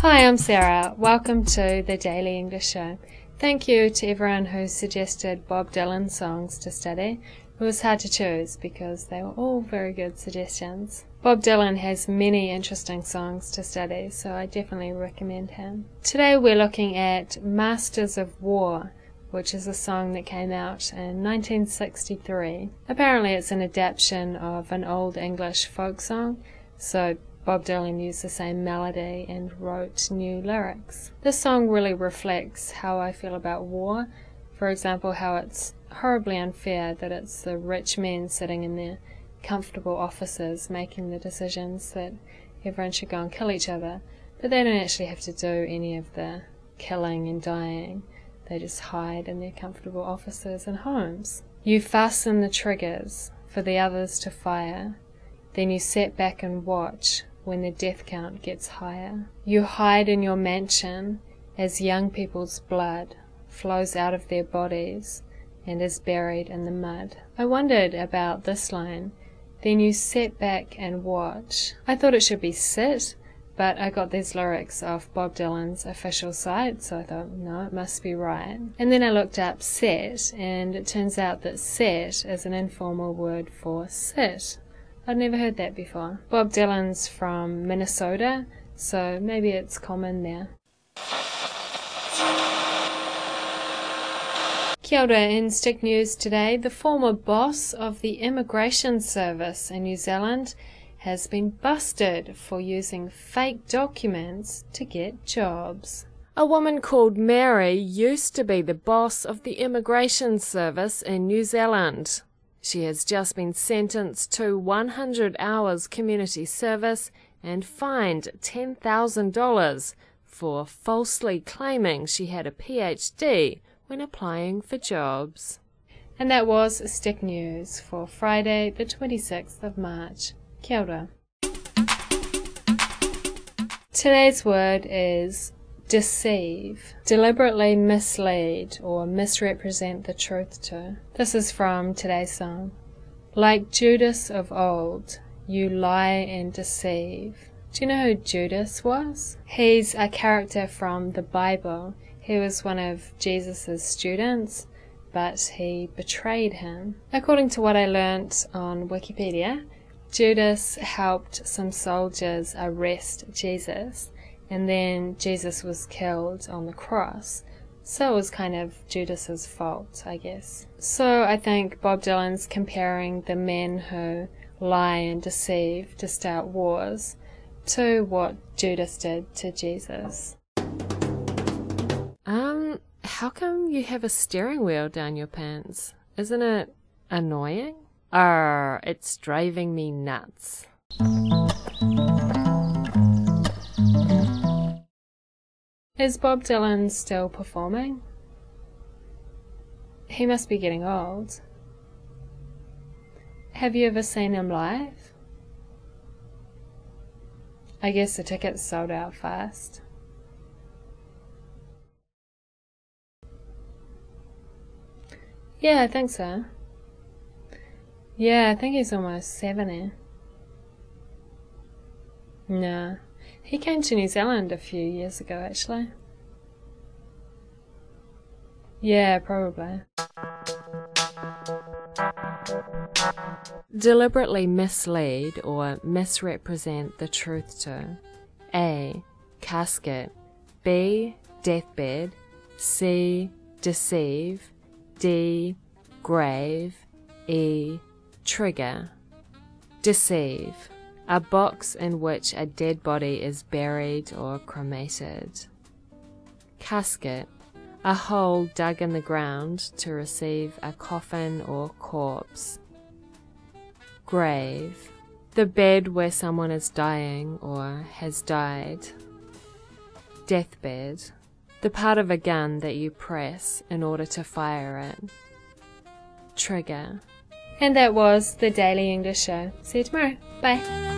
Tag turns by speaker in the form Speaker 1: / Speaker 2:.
Speaker 1: Hi, I'm Sarah. Welcome to the Daily English Show. Thank you to everyone who suggested Bob Dylan songs to study. It was hard to choose because they were all very good suggestions. Bob Dylan has many interesting songs to study, so I definitely recommend him. Today we're looking at Masters of War, which is a song that came out in 1963. Apparently it's an adaptation of an old English folk song, so Bob Dylan used the same melody and wrote new lyrics. This song really reflects how I feel about war. For example, how it's horribly unfair that it's the rich men sitting in their comfortable offices making the decisions that everyone should go and kill each other, but they don't actually have to do any of the killing and dying. They just hide in their comfortable offices and homes. You fasten the triggers for the others to fire, then you sit back and watch when the death count gets higher. You hide in your mansion as young people's blood flows out of their bodies and is buried in the mud. I wondered about this line, then you sit back and watch. I thought it should be sit, but I got these lyrics off Bob Dylan's official site, so I thought, no, it must be right. And then I looked up set, and it turns out that set is an informal word for sit. I'd never heard that before. Bob Dylan's from Minnesota, so maybe it's common there. Kia ora, in Stick News today, the former boss of the Immigration Service in New Zealand has been busted for using fake documents to get jobs. A woman called Mary used to be the boss of the Immigration Service in New Zealand. She has just been sentenced to 100 hours community service and fined $10,000 for falsely claiming she had a PhD when applying for jobs. And that was Stick News for Friday the 26th of March. Kia ora. Today's word is deceive. Deliberately mislead or misrepresent the truth to. This is from today's song. Like Judas of old, you lie and deceive. Do you know who Judas was? He's a character from the Bible. He was one of Jesus' students, but he betrayed him. According to what I learnt on Wikipedia, Judas helped some soldiers arrest Jesus, and then Jesus was killed on the cross. So it was kind of Judas's fault, I guess. So I think Bob Dylan's comparing the men who lie and deceive to start wars to what Judas did to Jesus. How come you have a steering wheel down your pants? Isn't it annoying? It's driving me nuts. Is Bob Dylan still performing? He must be getting old. Have you ever seen him live? I guess the tickets sold out fast. Yeah, I think so. Yeah, I think he's almost 70. Nah. He came to New Zealand a few years ago, actually. Yeah, probably. Deliberately mislead or misrepresent the truth to. A. Casket. B. Deathbed. C. Deceive. D. Grave. E. Trigger. Deceive. A box in which a dead body is buried or cremated. Casket. A hole dug in the ground to receive a coffin or corpse. Grave. The bed where someone is dying or has died. Deathbed. The part of a gun that you press in order to fire it. Trigger. And that was the Daily English Show. See you tomorrow. Bye.